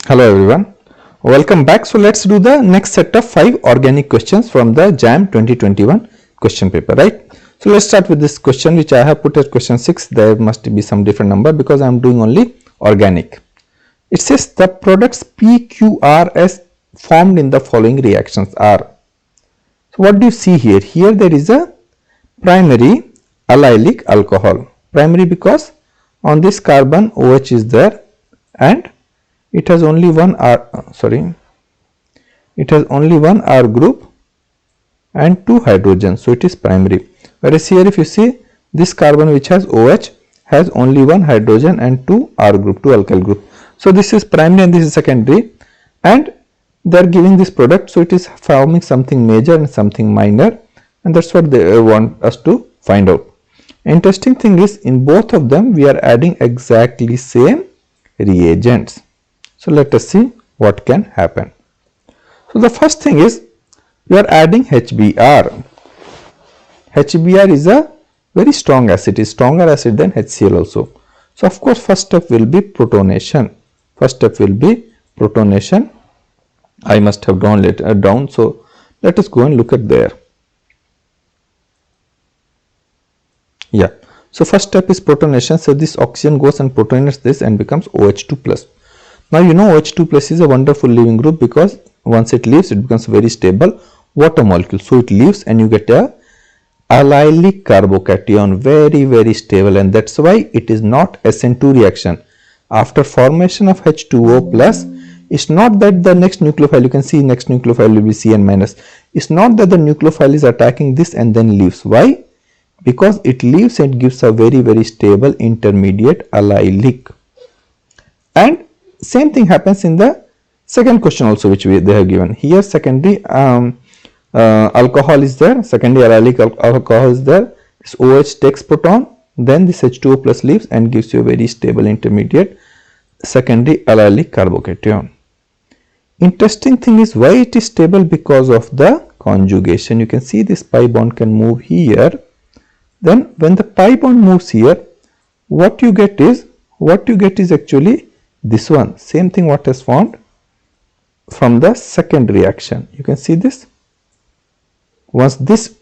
Hello everyone, welcome back. So let's do the next set of 5 organic questions from the JAM 2021 question paper, right? So let's start with this question which I have put as question 6. There must be some different number because I am doing only organic. It says the products PQRS formed in the following reactions are. So what do you see here? Here there is a primary allylic alcohol. Primary because on this carbon OH is there and it has only one R group and 2 hydrogens, so it is primary. Whereas here if you see this carbon which has OH has only 1 hydrogen and 2 R group, 2 alkyl group. So this is primary and this is secondary, and they are giving this product, so it is forming something major and something minor, and that's what they want us to find out. Interesting thing is in both of them we are adding exactly same reagents. So let us see what can happen. So the first thing is we are adding HBr. HBr is a very strong acid, is stronger acid than HCl also. So of course first step will be protonation. I must have drawn later down. So let us go and look at there. Yeah. So first step is protonation. So this oxygen goes and protonates this and becomes OH2 plus. Now you know OH2 plus is a wonderful leaving group because once it leaves it becomes very stable water molecule. So it leaves and you get a allylic carbocation, very stable, and that's why it is not SN2 reaction. After formation of H2O plus, it's not that the next nucleophile, you can see next nucleophile will be Cn minus. It's not that the nucleophile is attacking this and then leaves. Why? Because it leaves and gives a very stable intermediate allylic. And same thing happens in the second question also, which they have given. Here secondary alcohol is there, secondary allylic alcohol is there. This OH takes proton, then this H2O plus leaves and gives you a very stable intermediate secondary allylic carbocation. Interesting thing is why it is stable, because of the conjugation. You can see this pi bond can move here. Then when the pi bond moves here, what you get is actually this one, same thing what is formed from the second reaction. You can see this. Once this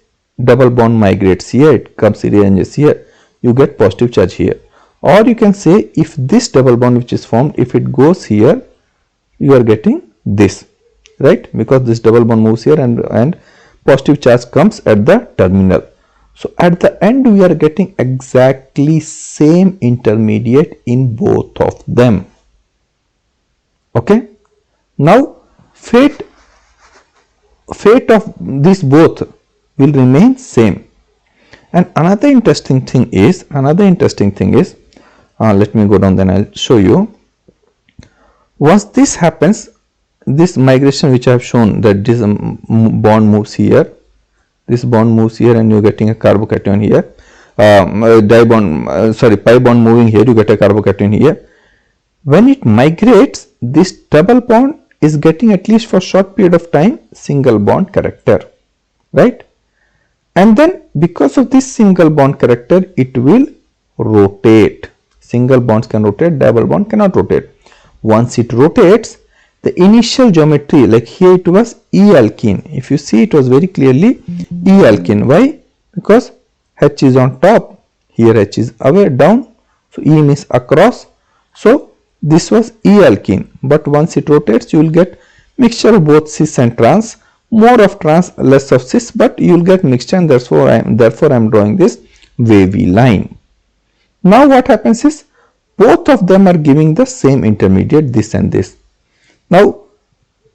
double bond migrates here, it comes, rearranges here, you get positive charge here. Or you can say if this double bond which is formed, if it goes here, you are getting this, right? Because this double bond moves here and positive charge comes at the terminal. So at the end we are getting exactly same intermediate in both of them. Okay. Now fate of these both will remain same. And another interesting thing is let me go down, then I'll show you. Once this happens, this migration which I have shown, that this bond moves here, this bond moves here and you're getting a carbocation here, pi bond moving here, you get a carbocation here. When it migrates, this double bond is getting, at least for short period of time, single bond character, right? And then because of this single bond character, it will rotate. Single bonds can rotate, double bond cannot rotate. Once it rotates, the initial geometry, like here it was E alkene. If you see, it was very clearly E alkene. Why? Because H is on top, here H is away down, so E means across. So this was E alkene, but once it rotates, you will get mixture of both cis and trans, more of trans, less of cis, but you will get mixture, and therefore I am drawing this wavy line. Now what happens is both of them are giving the same intermediate, this and this. Now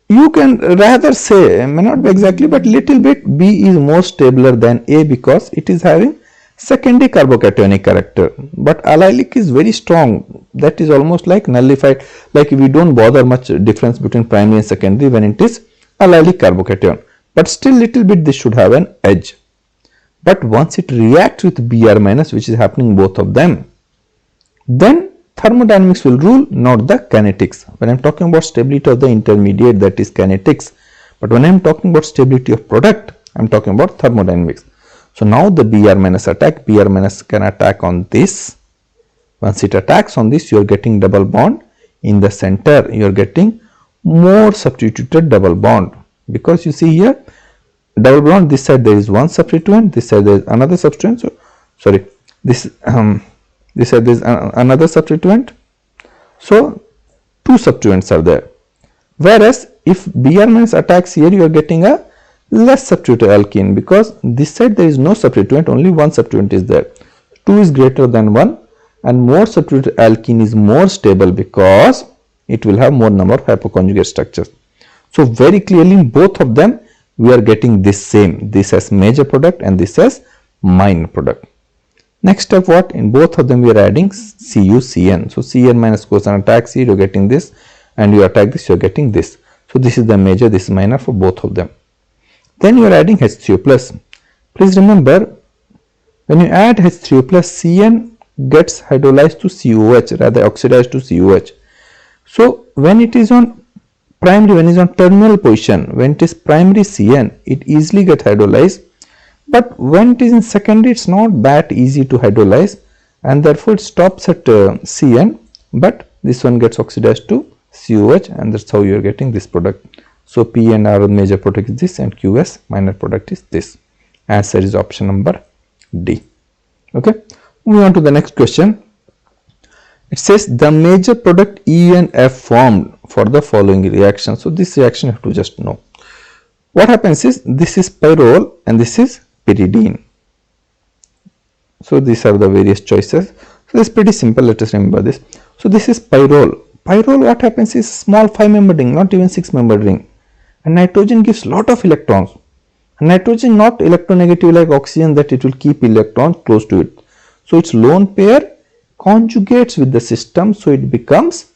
you can rather say, may not be exactly, but little bit B is more stabler than A because it is having secondary carbocationic character, but allylic is very strong. That is almost like nullified, like we don't bother much difference between primary and secondary when it is allylic carbocation, but still little bit this should have an edge. But once it reacts with Br minus, which is happening both of them, then thermodynamics will rule, not the kinetics. When I am talking about stability of the intermediate, that is kinetics, but when I am talking about stability of product, I am talking about thermodynamics. So now the Br minus attack, Br minus can attack on this. Once it attacks on this, you are getting double bond. in the center you are getting more substituted double bond, because you see here double bond, this side there is one substituent, this side there is another substituent, so sorry, this side there is another substituent, so two substituents are there. Whereas if Br minus attacks here, you are getting a less substituted alkene, because this side there is no substituent, only one substituent is there. 2 is greater than 1, and more substituted alkene is more stable because it will have more number of hypoconjugate structures. So very clearly in both of them we are getting this same, this as major product and this as minor product. Next step, what? In both of them we are adding CuCN. So Cn minus goes and attacks here, you are getting this, and you attack this, you are getting this. So this is the major, this is minor for both of them. Then you are adding H3O plus. Please remember, when you add H3O plus, Cn gets hydrolyzed to COH, rather oxidized to COH. So when it is on primary, when it is on terminal position, when it is primary Cn, it easily gets hydrolyzed. But when it is in secondary, it's not that easy to hydrolyze, and therefore it stops at Cn, but this one gets oxidized to COH, and that's how you are getting this product. So P and R major product is this, and QS minor product is this. Answer is option number D. Okay, moving on to the next question. It says the major product E and F formed for the following reaction. So this reaction you have to just know. What happens is, this is pyrrole and this is pyridine. So these are the various choices. So this is pretty simple, let us remember this. So this is pyrrole. Pyrrole, what happens is small 5-membered ring, not even 6-membered ring, and nitrogen gives lot of electrons. And nitrogen not electronegative like oxygen, that it will keep electrons close to it. So its lone pair conjugates with the system, so it becomes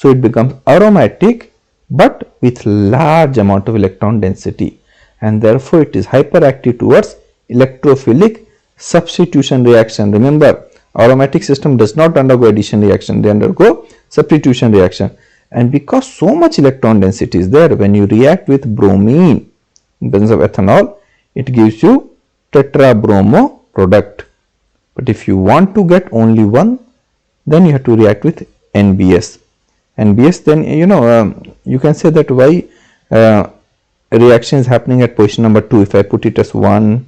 aromatic but with large amount of electron density, and therefore it is hyperactive towards electrophilic substitution reaction. Remember, aromatic system does not undergo addition reaction, they undergo substitution reaction. And because so much electron density is there, when you react with bromine in presence of ethanol, it gives you tetrabromo product. But if you want to get only one, then you have to react with NBS. NBS, then you can say that why reaction is happening at position number 2. If I put it as 1,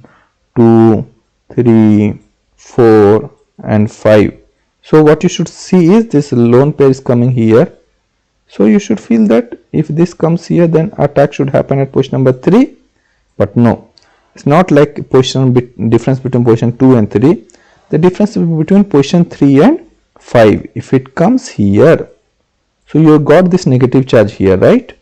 2, 3, 4 and 5. So what you should see is this lone pair is coming here. So you should feel that if this comes here, then attack should happen at position number 3. But no, it's not like position difference between position 2 and 3. The difference between position 3 and 5. If it comes here, so you got this negative charge here, right?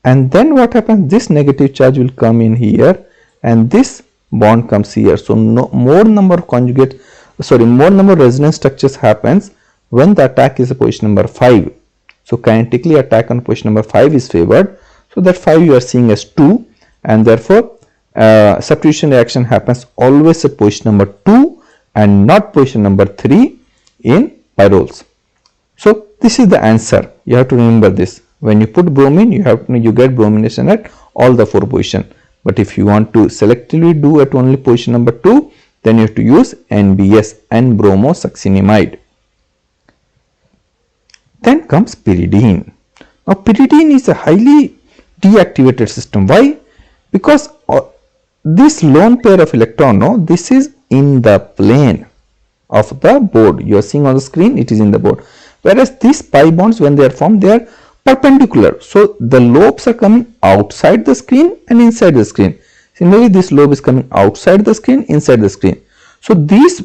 And then what happens? This negative charge will come in here, and this bond comes here. So more number of resonance structures happens when the attack is at position number 5. So kinetically attack on position number 5 is favored. So that 5 you are seeing as 2, and therefore substitution reaction happens always at position number 2 and not position number 3 in pyrroles. So this is the answer. You have to remember this. When you put bromine, you get bromination at all the 4 positions. But if you want to selectively do at only position number 2, then you have to use NBS, N-bromosuccinimide. Then comes pyridine. Now pyridine is a highly deactivated system. Why? Because this lone pair of electron, this is in the plane of the board. You are seeing on the screen, it is in the board. Whereas these pi bonds, when they are formed, they are perpendicular. So the lobes are coming outside the screen and inside the screen. Similarly, this lobe is coming outside the screen, inside the screen. So these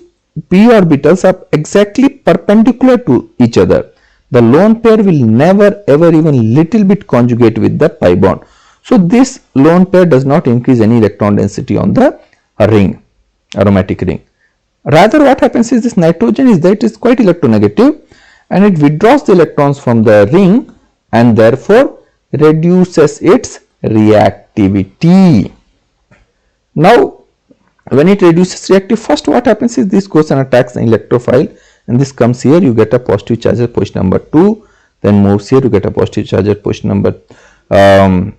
p orbitals are exactly perpendicular to each other. The lone pair will never ever even little bit conjugate with the pi bond. So this lone pair does not increase any electron density on the ring, aromatic ring. Rather, what happens is this nitrogen is there, it is quite electronegative, and it withdraws the electrons from the ring and therefore reduces its reactivity. Now when it reduces reactive, first what happens is this goes and attacks the electrophile, and this comes here, you get a positive charge at position number 2, then moves here, you get a positive charge at position number 1,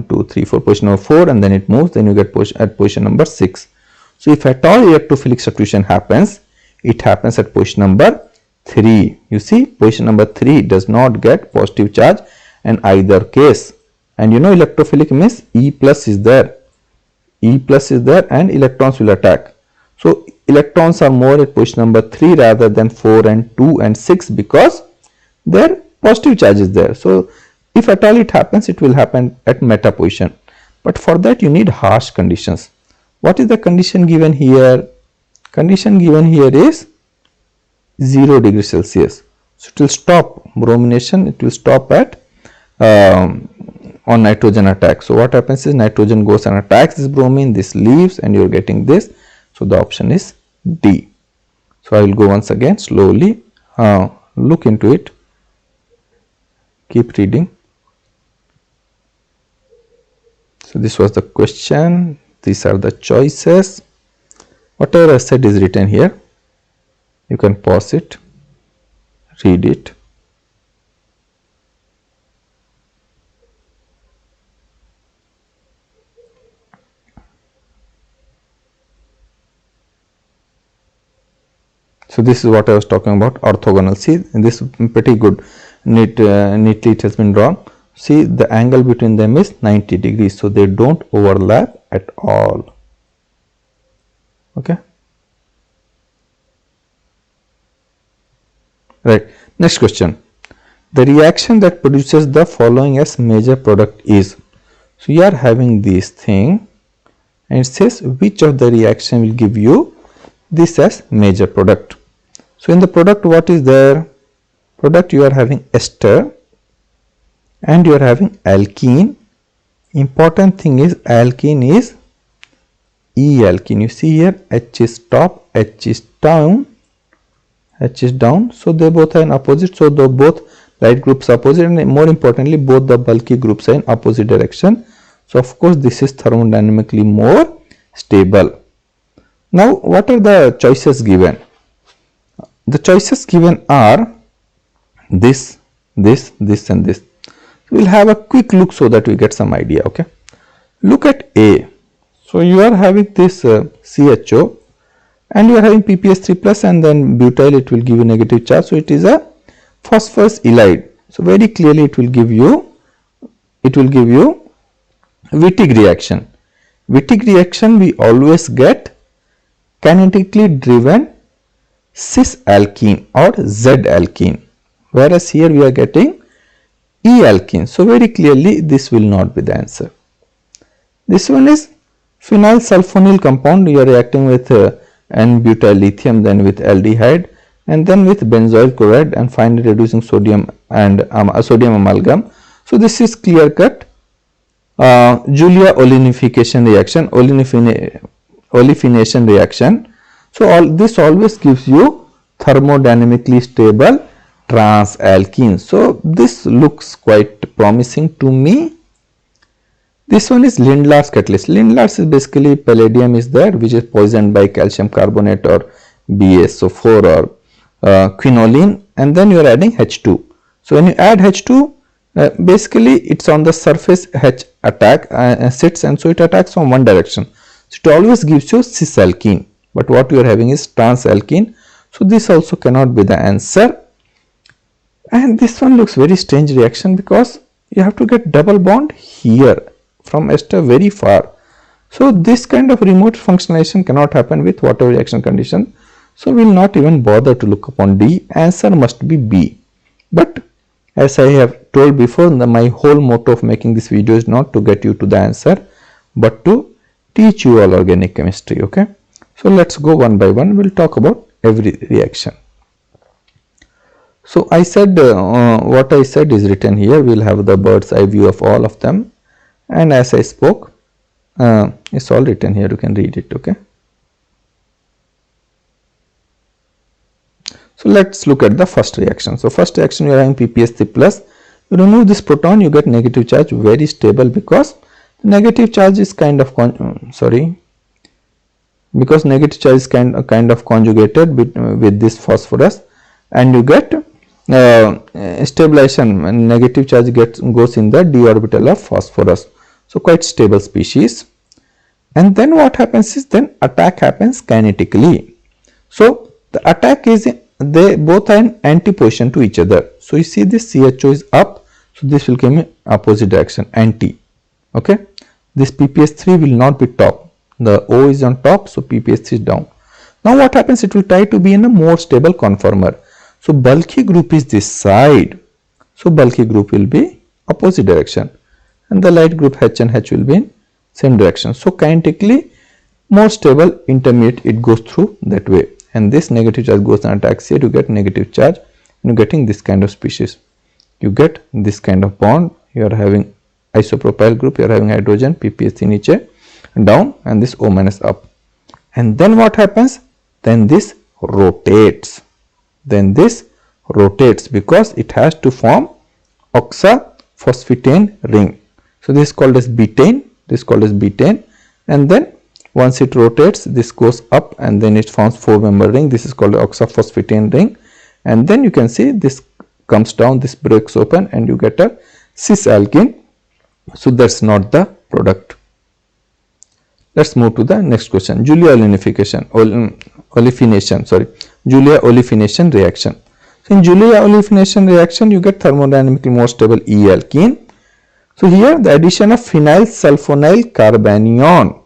2, 3, 4, position number 4, and then it moves, then you get at position number 6. So if at all electrophilic substitution happens, it happens at position number 3. You see, position number 3 does not get positive charge in either case. And you know, electrophilic means E plus is there. E plus is there and electrons will attack. So electrons are more at position number 3 rather than 4 and 2 and 6 because their positive charge is there. So if at all it happens, it will happen at meta position. But for that you need harsh conditions. What is the condition given here? Condition given here is 0 degrees Celsius. So it will stop bromination, it will stop at on nitrogen attack. So what happens is nitrogen goes and attacks this bromine, this leaves, and you are getting this. So the option is D. So I will go once again slowly, look into it, keep reading. So this was the question, these are the choices. Whatever I said is written here. You can pause it, read it. So this is what I was talking about, orthogonal. See, this is pretty good, neatly it has been drawn. See, the angle between them is 90 degrees, so they don't overlap at all. Okay. Right. Next question. The reaction that produces the following as major product is. So you are having this thing and it says which of the reaction will give you this as major product. So in the product, what is there? Product, you are having ester and you are having alkene. Important thing is alkene is E-alkene. You see here H is top, H is down, H is down. So they both are in opposite. So the both right groups are opposite, and more importantly both the bulky groups are in opposite direction. So of course this is thermodynamically more stable. Now what are the choices given? The choices given are this, this, this and this. We will have a quick look so that we get some idea. Okay, look at A. So you are having this CHO and you are having PPS3 plus and then butyl, it will give you negative charge. So it is a phosphorus ylide. So very clearly it will give you Wittig reaction. Wittig reaction we always get kinetically driven cis alkene or Z alkene, whereas here we are getting E alkene. So very clearly this will not be the answer. This one is phenyl sulfonyl compound. You are reacting with N-butyl lithium, then with aldehyde, and then with benzoyl chloride, and finally reducing sodium and sodium amalgam. So this is clear cut Julia olefinification reaction, olefination reaction. So this always gives you thermodynamically stable trans alkene. So this looks quite promising to me. This one is Lindlar's catalyst. Lindlar's is basically palladium is there, which is poisoned by calcium carbonate or BaSO4 or quinoline, and then you are adding H2. So when you add H2, basically it's on the surface H attack sits, and so it attacks from one direction. So it always gives you cis alkene, but what you are having is trans alkene. So this also cannot be the answer. And this one looks very strange reaction because you have to get double bond here from ester very far. So this kind of remote functionalization cannot happen with whatever reaction condition. So we will not even bother to look upon D. Answer must be B. But as I have told before, my whole motto of making this video is not to get you to the answer, but to teach you all organic chemistry. Okay. So let's go one by one. We'll talk about every reaction. So I said what I said is written here. We'll have the bird's eye view of all of them, and as I spoke, it's all written here. You can read it. Okay. So let's look at the first reaction. So first reaction, you are having PPS3 plus. You remove this proton, you get negative charge, very stable, because negative charge is kind of because negative charge is kind of conjugated with this phosphorus, and you get stabilization, and negative charge goes in the d orbital of phosphorus. So quite stable species. And then what happens is then attack happens kinetically. So the attack is they both are in anti-position to each other. So you see this CHO is up, so this will come in opposite direction, anti. Okay, this PPS3 will not be top. The O is on top, so PPS3 is down. Now what happens? It will try to be in a more stable conformer. So bulky group is this side. So bulky group will be opposite direction, and the light group H and H will be in same direction. So kinetically more stable intermediate, it goes through that way, and this negative charge goes and attacks here. You get negative charge, and you're getting this kind of species. You get this kind of bond. You are having isopropyl group, you are having hydrogen, PPS3 niche down, and this O minus up. And then what happens? Then this rotates. Then this rotates because it has to form oxaphosphetane ring. So this is called as betaine. This is called as betaine, and then once it rotates, this goes up, and then it forms 4-member ring. This is called oxaphosphetane ring, and then you can see this comes down, this breaks open, and you get a cis alkene. So that's not the product. Let's move to the next question. Julia olefination reaction. So in Julia olefination reaction, you get thermodynamically more stable E alkene. So here the addition of phenyl sulfonyl carbanion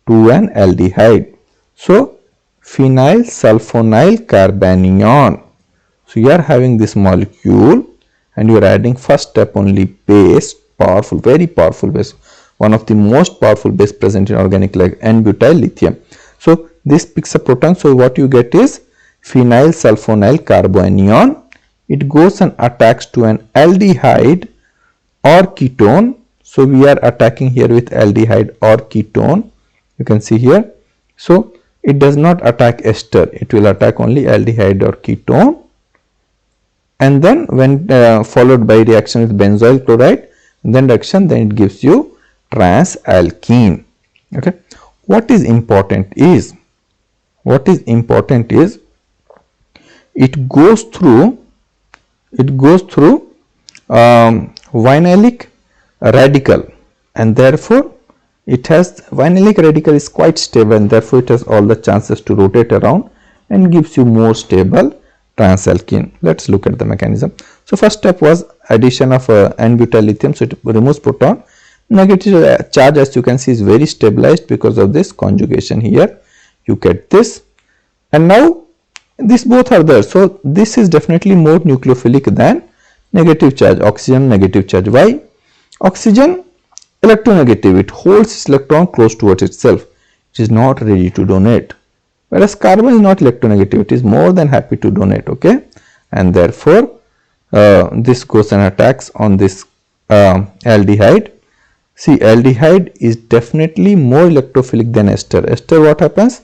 to an aldehyde. So phenyl sulfonyl carbanion. So you are having this molecule, and you are adding first step only base, powerful, very powerful base, one of the most powerful base present in organic like N-butyl lithium. So this picks up proton. So what you get is phenyl sulfonyl carbanion. It goes and attacks to an aldehyde or ketone. So we are attacking here with aldehyde or ketone. You can see here. So it does not attack ester. It will attack only aldehyde or ketone. And then when followed by reaction with benzoyl chloride, then reaction, then it gives you transalkene. Okay. What is important is it goes through vinylic radical, and therefore it has vinylic radical is quite stable, and therefore it has all the chances to rotate around and gives you more stable transalkene. Let's look at the mechanism. So first step was addition of N-butyl lithium, so it removes proton. Negative charge, as you can see, is very stabilized because of this conjugation here. You get this, and now these both are there. So this is definitely more nucleophilic than negative charge, oxygen negative charge. Why? Oxygen electronegative, it holds its electron close towards itself. It is not ready to donate. Whereas carbon is not electronegative, it is more than happy to donate. Okay, and therefore this goes and attacks on this aldehyde. See, aldehyde is definitely more electrophilic than ester. Ester, what happens?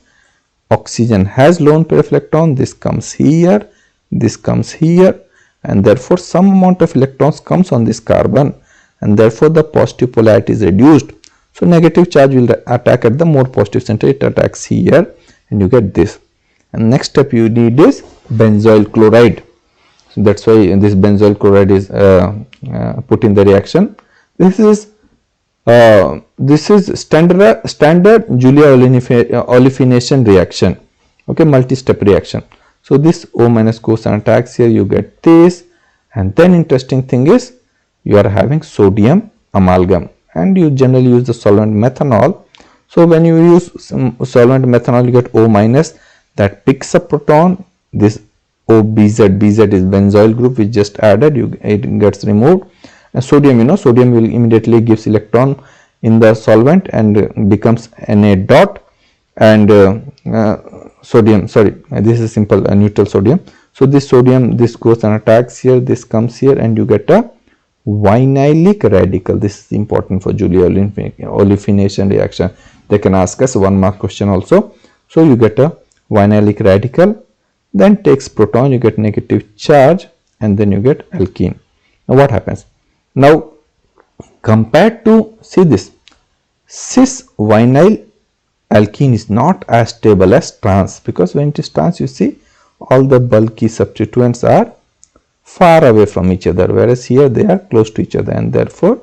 Oxygen has lone pair of electron. This comes here, this comes here, and therefore some amount of electrons comes on this carbon, and therefore the positive polarity is reduced. So negative charge will attack at the more positive center. It attacks here, and you get this. And next step you need is benzoyl chloride. So that's why this benzoyl chloride is put in the reaction. This is standard Julia olefination reaction. Okay, multi-step reaction. So this O minus goes and attacks here. You get this, and then interesting thing is you are having sodium amalgam, and you generally use the solvent methanol. So when you use solvent methanol, you get O minus that picks up proton. This OBZ, BZ is benzoyl group which just added. It gets removed. And sodium, sodium will immediately gives electron in the solvent and becomes Na dot, and sodium, sorry, this is simple neutral sodium. So this sodium, this goes and attacks here, this comes here, and you get a vinylic radical. This is important for Julia olefination reaction. They can ask us 1 mark question also. So you get a vinylic radical, then takes proton, you get negative charge, and then you get alkene. Now what happens? Now compared to, see this, cis vinyl alkene is not as stable as trans, because when it is trans, you see all the bulky substituents are far away from each other, whereas here they are close to each other, and therefore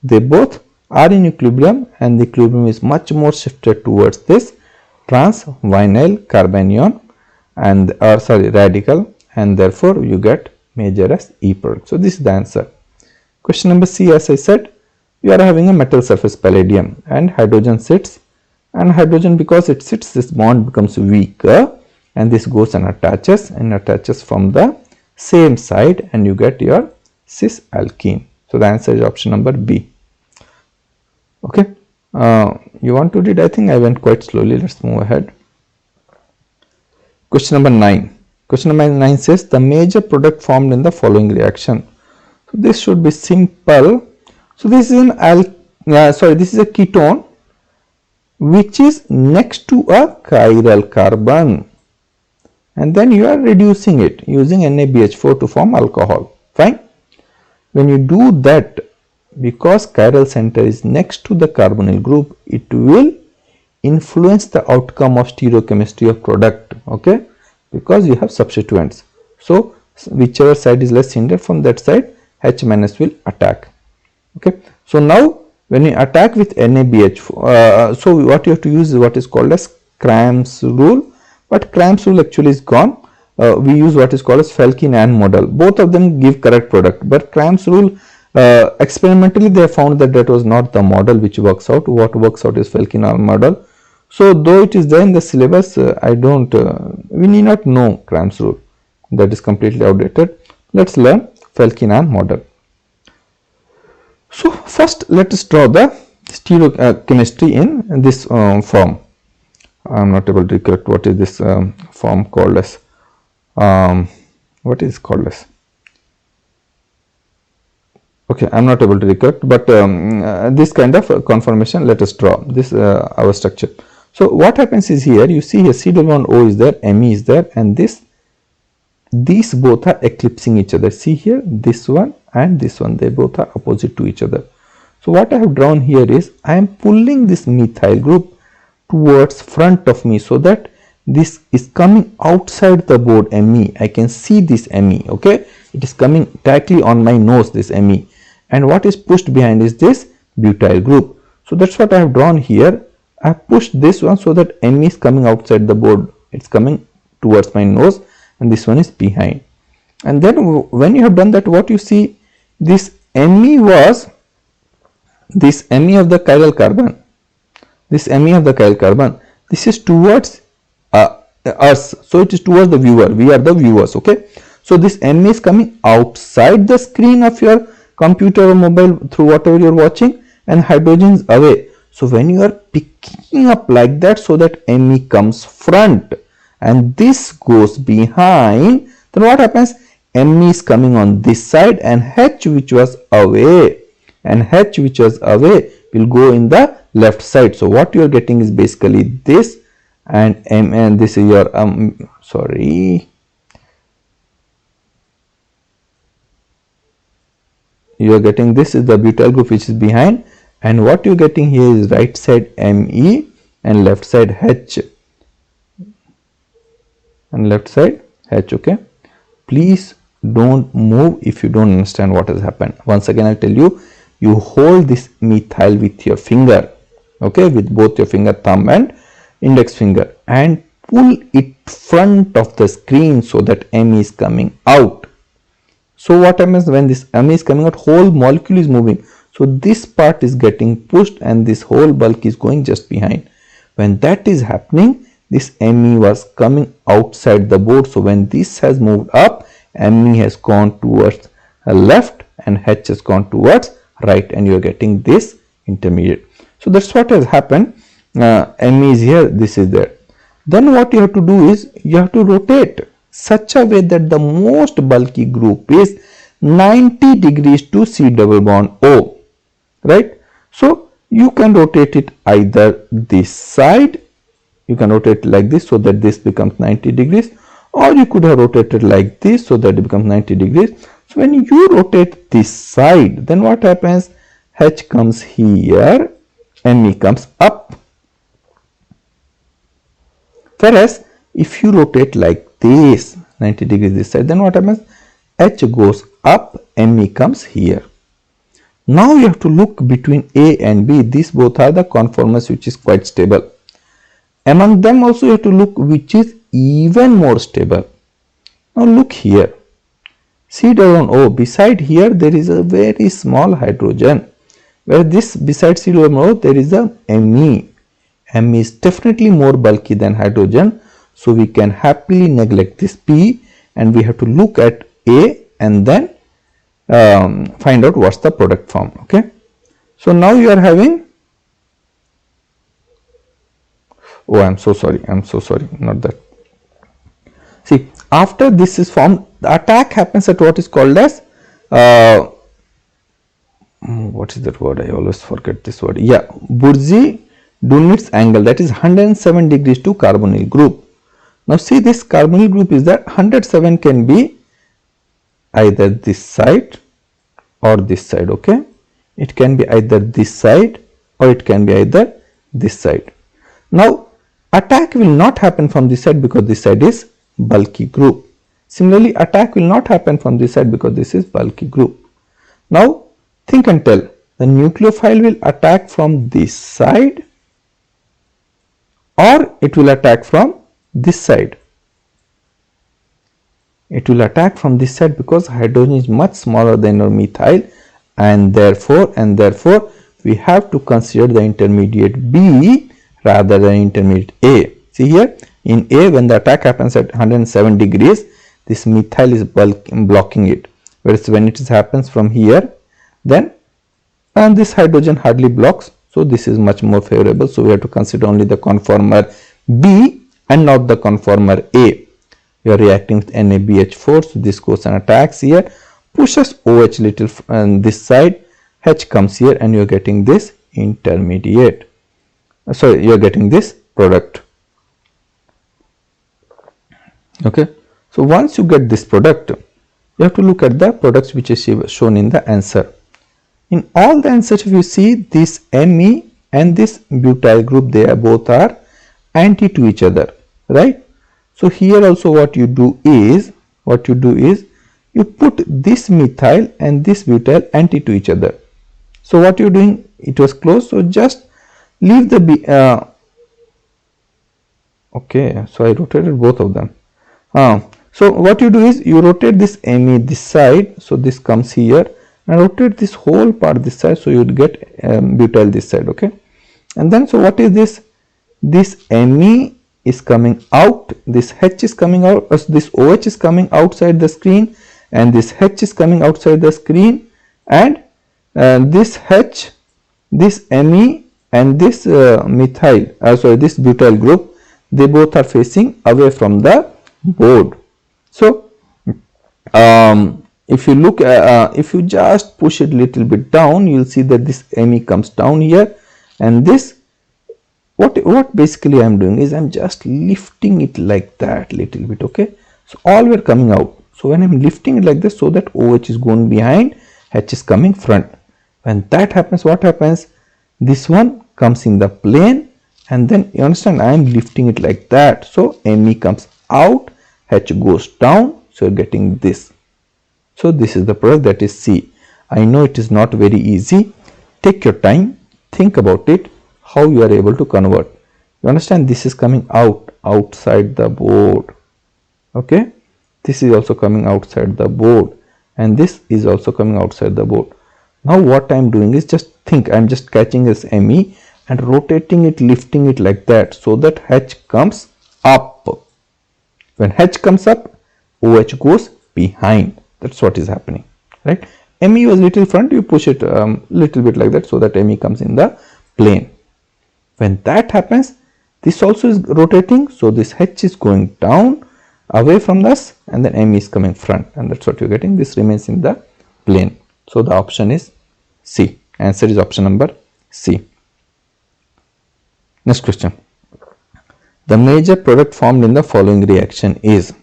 they both are in equilibrium, and the equilibrium is much more shifted towards this trans vinyl carbanion. and radical, and therefore you get major as E product. So this is the answer. Question number C, as I said, we are having a metal surface palladium and hydrogen sits, and hydrogen, because it sits, this bond becomes weaker and this goes and attaches from the same side, and you get your cis alkene. So the answer is option number B. Okay, you want to read? I think I went quite slowly. Let's move ahead. Question number 9. Question number 9 says the major product formed in the following reaction. So this should be simple. So this is this is a ketone which is next to a chiral carbon, and then you are reducing it using NaBH4 to form alcohol. Fine. When you do that, because chiral center is next to the carbonyl group, it will influence the outcome of stereochemistry of product. Okay, because you have substituents. So whichever side is less hindered, from that side H minus will attack. Okay, so now when you attack with NaBH4, so what you have to use is what is called as Cramp's rule, but Cramp's rule actually is gone. We use what is called as Falke-Nahn model. Both of them give correct product, but Cramp's rule, experimentally they found that that was not the model which works out. What works out is Falke-Nahn model. So though it is there in the syllabus, we need not know Cramp's rule. That is completely outdated. Let's learn Falke-Nahn model. So first let us draw the stereochemistry in this form. I am not able to recollect what is this form called as. What is called as? Okay, I am not able to recollect, but this kind of conformation let us draw this our structure. So what happens is, here you see here C double bond O is there, Me is there, and these both are eclipsing each other. See here, this one and this one, they both are opposite to each other. So what I have drawn here is, I am pulling this methyl group towards front of me, so that this is coming outside the board Me. I can see this Me. Okay, it is coming directly on my nose, this Me, and what is pushed behind is this butyl group. So that's what I have drawn here. I have pushed this one so that Me is coming outside the board. It's coming towards my nose, and this one is behind. And then when you have done that, what you see, this Me was this Me of the chiral carbon. This Me of the chiral carbon, this is towards us, so it is towards the viewer. We are the viewers. Okay, so this Me is coming outside the screen of your computer or mobile through whatever you are watching, and hydrogen is away. So when you are picking up like that, so that Me comes front and this goes behind, then what happens? Me is coming on this side, and H which was away will go in the left side. So what you are getting is basically this, and this is your you are getting, this is the butyl group which is behind, and what you are getting here is right side Me and left side H, okay. Please don't move if you don't understand what has happened. Once again I'll tell you, you hold this methyl with your finger, okay, with both your finger, thumb and index finger, and pull it front of the screen so that Me is coming out. So what happens when this Me is coming out, whole molecule is moving, so this part is getting pushed and this whole bulk is going just behind. When that is happening, this Me was coming outside the board, so when this has moved up, Me has gone towards left and H has gone towards right, and you are getting this intermediate. So that's what has happened. Me is here, this is there. Then what you have to do is, you have to rotate such a way that the most bulky group is 90 degrees to C double bond O, right? So you can rotate it either this side, you can rotate like this so that this becomes 90 degrees, or you could have rotated like this so that it becomes 90 degrees. So when you rotate this side, then what happens? H comes here, Me comes up. Whereas if you rotate like this 90 degrees this side, then what happens? H goes up, Me comes here. Now you have to look between A and B. These both are the conformers which is quite stable. Among them also you have to look which is even more stable. Now look here. See down O, beside here there is a very small hydrogen, where this beside C down O there is a Me. Me is definitely more bulky than hydrogen, so we can happily neglect this P and we have to look at A and then find out what's the product form. Okay, so now you are having, oh I'm so sorry, not that. See, after this is formed, the attack happens at what is called as what is that word, I always forget this word, yeah, Boursey-Dunitz angle, that is 107 degrees to carbonyl group. Now see, this carbonyl group is that 107 can be either this side or this side. Okay, it can be either this side or it can be either this side. Now attack will not happen from this side because this side is bulky group. Similarly, attack will not happen from this side because this is bulky group. Now think and tell, the nucleophile will attack from this side or it will attack from this side. It will attack from this side because hydrogen is much smaller than our methyl, and therefore we have to consider the intermediate B rather than intermediate A. See here, in A, when the attack happens at 107 degrees, this methyl is blocking it, whereas when it happens from here, then and this hydrogen hardly blocks, so this is much more favorable. So we have to consider only the conformer B and not the conformer A. You are reacting with NaBH4, so this goes and attacks here, pushes OH little on this side, H comes here and you are getting this intermediate. So you are getting this product. Okay, so once you get this product, you have to look at the products which is shown in the answer. In all the answers, if you see, this Me and this butyl group, they are both are anti to each other, right? So here also what you do is you put this methyl and this butyl anti to each other. So what you're doing, it was closed, so just leave the okay, so I rotated both of them. So what you do is you rotate this Me this side, so this comes here, and rotate this whole part this side, so you would get butyl this side. Okay, and then so what is this? This Me is coming out, this H is coming out, this OH is coming outside the screen, and this H is coming outside the screen, and this H, this Me and this methyl, sorry, this butyl group, they both are facing away from the board. So if you look if you just push it little bit down, you'll see that this Me comes down here, and this what basically I'm doing is I'm just lifting it like that little bit. Okay, so all were coming out. So when I'm lifting it like this, so that OH is going behind, H is coming front. When that happens, what happens? This one comes in the plane, and then you understand, I am lifting it like that. So Me comes out, H goes down, so you're getting this. So this is the product, that is C. I know it is not very easy. Take your time, think about it, how you are able to convert. You understand, this is coming out, outside the board. Okay, this is also coming outside the board, and this is also coming outside the board. Now what I am doing is, just think, I am just catching this Me and rotating it, lifting it like that, so that H comes up. When H comes up, OH goes behind. That's what is happening, right? Me was little front, you push it little bit like that, so that Me comes in the plane. When that happens, this also is rotating, so this H is going down away from us, and then Me is coming front, and that's what you're getting. This remains in the plane. So the option is C. Answer is option number C. Next question. The major product formed in the following reaction is.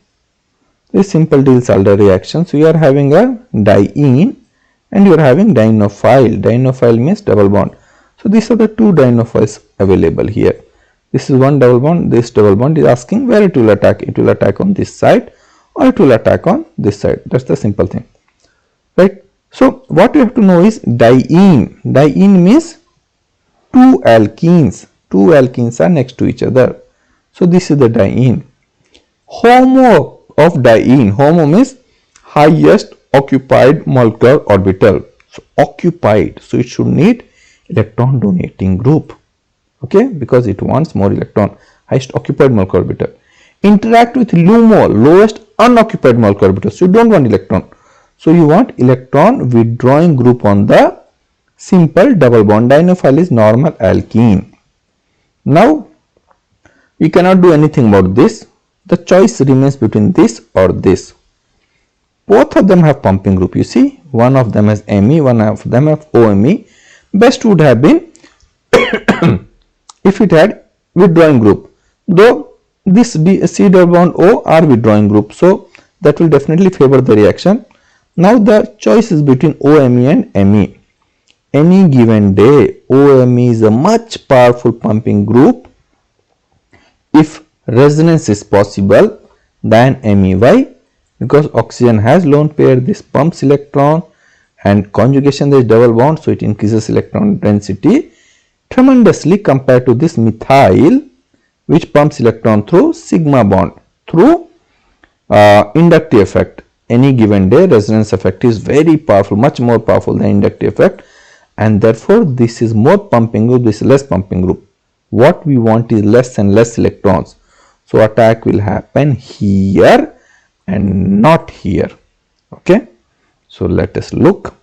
This simple Diels-Alder reaction. So you are having a diene and you are having dienophile. Dienophile means double bond. So these are the two dienophiles available here. This is one double bond. This double bond is asking where it will attack. It will attack on this side or it will attack on this side. That's the simple thing, right? So what you have to know is diene. Diene means two alkenes. Two alkenes are next to each other. So this is the diene. HOMO of diene. HOMO means highest occupied molecular orbital. So occupied, so it should need electron donating group, okay, because it wants more electron, highest occupied molecular orbital. Interact with LUMO, lowest unoccupied molecular orbital, so you don't want electron, so you want electron withdrawing group on the simple double bond. Dienophile is normal alkene. Now we cannot do anything about this, the choice remains between this or this. Both of them have pumping group, you see, one of them has Me, one of them have OMe. Best would have been if it had withdrawing group, though this C double bond O are withdrawing group, so that will definitely favor the reaction. Now the choice is between OMe and Me. Any given day, OMe is a much powerful pumping group if resonance is possible than Me. Why? Because oxygen has lone pair, this pumps electron, and conjugation there is double bond, so it increases electron density tremendously compared to this methyl, which pumps electron through sigma bond through inductive effect. Any given day resonance effect is very powerful, much more powerful than inductive effect, and therefore this is more pumping group, this is less pumping group. What we want is less and less electrons, so attack will happen here and not here, okay. So let us look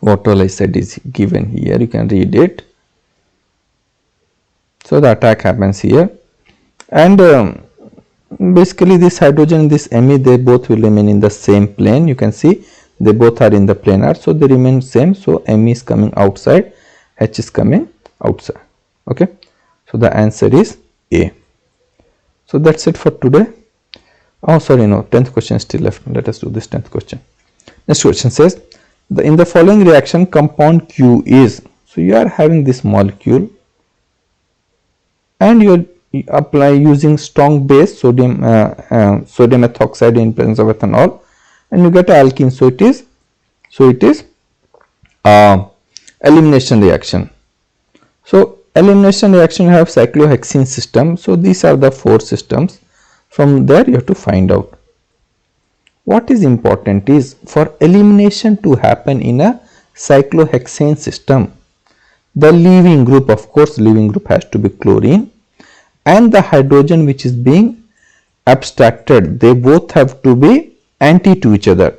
what all I said is given here, you can read it. So the attack happens here, and basically this hydrogen and this Me, they both will remain in the same plane. You can see they both are in the planar, so they remain same. So Me is coming outside, H is coming outside, okay. So the answer is A. So that's it for today. Oh sorry, no, 10th question is still left. Let us do this 10th question. Next question says, in the following reaction compound Q is, so you are having this molecule and you apply using strong base sodium methoxide in presence of ethanol, and you get an alkene. So it is elimination reaction. So elimination reaction, you have cyclohexene system. So these are the 4 systems. From there you have to find out. What is important is for elimination to happen in a cyclohexane system, the leaving group, of course leaving group has to be chlorine, and the hydrogen which is being abstracted, they both have to be anti to each other,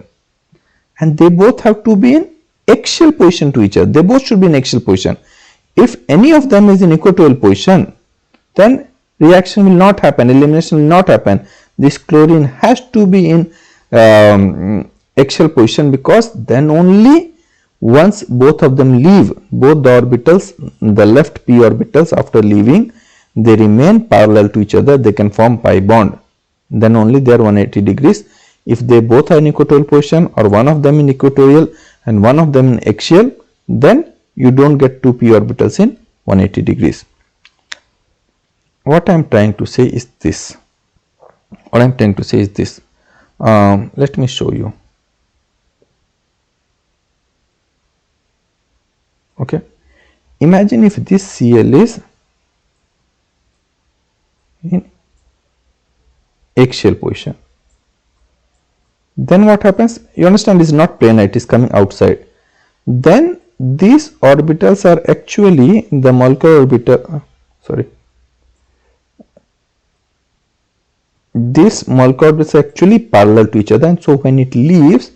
and they both have to be in axial position to each other. They both should be in axial position. If any of them is in equatorial position, then reaction will not happen, elimination will not happen. This chlorine has to be in axial position, because then only once both of them leave, both the orbitals, the left p orbitals after leaving, they remain parallel to each other, they can form pi bond, then only they are 180 degrees. If they both are in equatorial position, or one of them in equatorial and one of them in axial, then you don't get 2 p orbitals in 180 degrees. What I am trying to say is this. Let me show you. Okay. Imagine if this Cl is in axial position. Then what happens? You understand, it is not planar, it is coming outside. Then these orbitals are actually the molecular orbital. This molecular orbitals are actually parallel to each other, and so when it leaves,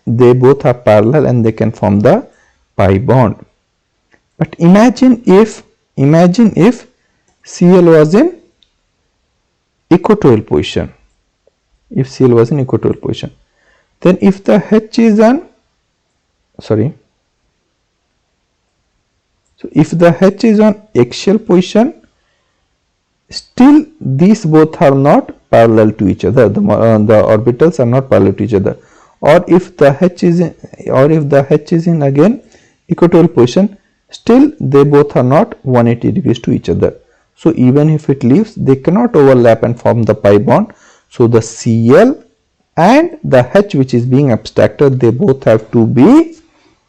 they both are parallel and they can form the pi bond. But imagine if Cl was in equatorial position. If Cl was in equatorial position, then if the H is on, if the H is on axial position, still these both are not parallel to each other. The orbitals are not parallel to each other. Or if the H is in again equatorial position, still they both are not 180 degrees to each other. So even if it leaves, they cannot overlap and form the pi bond. So the Cl and the H which is being abstracted, they both have to be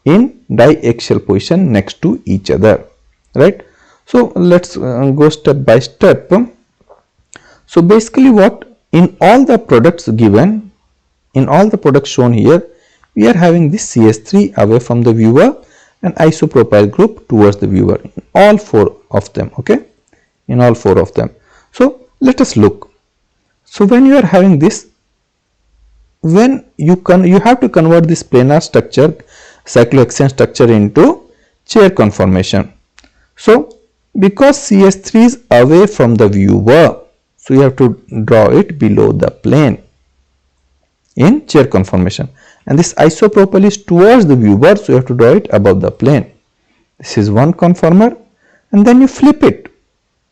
in diaxial position next to each other, right? So let's go step by step. So basically what, in all the products given, in all the products shown here, we are having this CH3 away from the viewer and isopropyl group towards the viewer in all four of them. Okay, in all four of them. So let us look. So when you are having this, when you have to convert this planar structure, cyclohexane structure, into chair conformation. So because CH3 is away from the viewer, so you have to draw it below the plane in chair conformation, and this isopropyl is towards the viewer, so you have to draw it above the plane. This is one conformer, and then you flip it.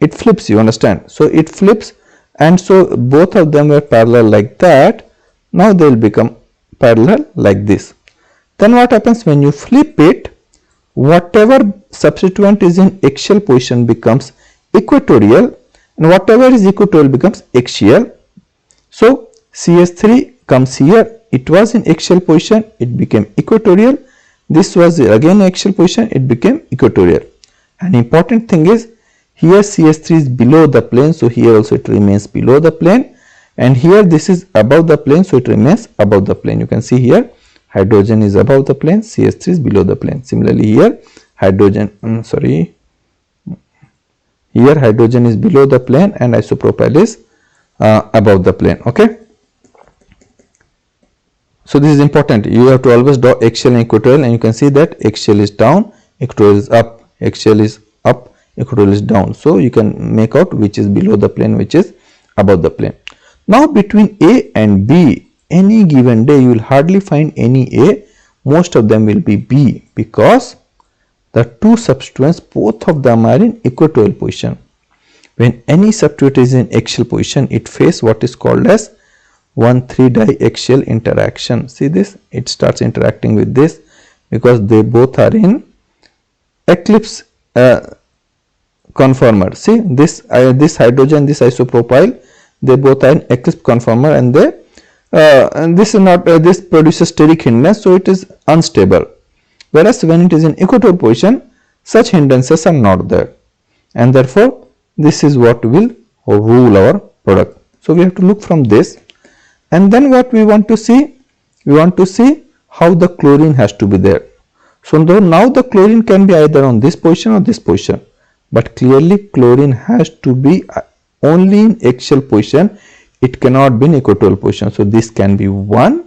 It flips, you understand? So it flips, and so both of them were parallel like that. Now they will become parallel like this. Then what happens when you flip it? Whatever substituent is in axial position becomes equatorial, and whatever is equatorial becomes axial. So CH3 comes here. It was in axial position, it became equatorial. This was again axial position, it became equatorial. An important thing is, here CH3 is below the plane, so here also it remains below the plane, and here this is above the plane, so it remains above the plane. You can see here hydrogen is above the plane, CH3 is below the plane. Similarly here hydrogen, here hydrogen is below the plane and isopropyl is above the plane. Okay, so this is important. You have to always draw axial and equatorial, and you can see that axial is down, equatorial is up, axial is up, equatorial is down. So you can make out which is below the plane, which is above the plane. Now between A and B, any given day you will hardly find any A, most of them will be B, because the two substituents, both of them are in equatorial position. When any substituent is in axial position, it faces what is called as 1,3 diaxial interaction. See this, it starts interacting with this because they both are in eclipse conformer. See this hydrogen, this isopropyl, they both are in eclipse conformer, and they and this is not this produces steric hindrance, so it is unstable. Whereas when it is in equatorial position, such hindrances are not there, and therefore this is what will rule our product. So we have to look from this, and then what we want to see, we want to see how the chlorine has to be there. So now the chlorine can be either on this position or this position, but clearly chlorine has to be only in axial position. It cannot be in equatorial position. So this can be 1,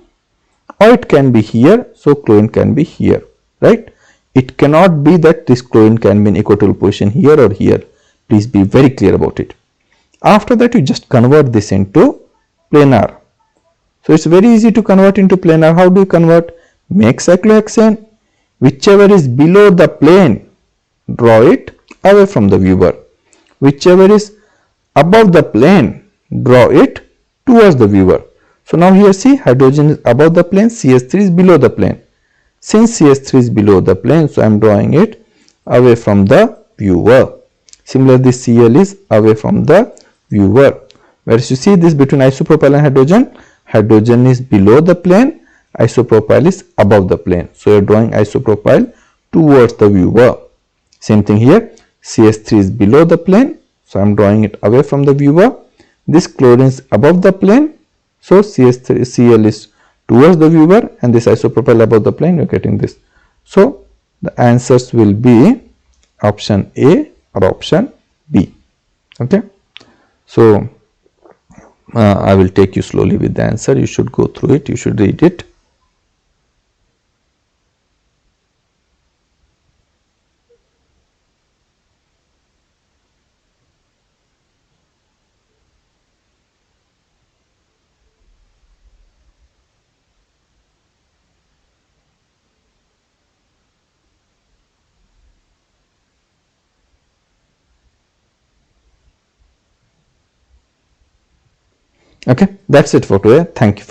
or it can be here. So chlorine can be here, right? It cannot be that this chlorine can be in equatorial position here or here. Please be very clear about it. After that, you just convert this into planar. So it's very easy to convert into planar. How do you convert? Make cyclohexane. Whichever is below the plane, draw it away from the viewer. Whichever is above the plane, draw it towards the viewer. So now here see, hydrogen is above the plane, CH3 is below the plane. Since CH3 is below the plane, so I am drawing it away from the viewer. Similarly, this Cl is away from the viewer. Whereas you see this between isopropyl and hydrogen, hydrogen is below the plane, isopropyl is above the plane. So you are drawing isopropyl towards the viewer. Same thing here, CH3 is below the plane, so I am drawing it away from the viewer. This chlorine is above the plane, so CH3, Cl is towards the viewer, and this isopropyl above the plane, you are getting this. So the answers will be option A or option B. Okay, so I will take you slowly with the answer. You should go through it, you should read it. Okay, that's it for today. Thank you for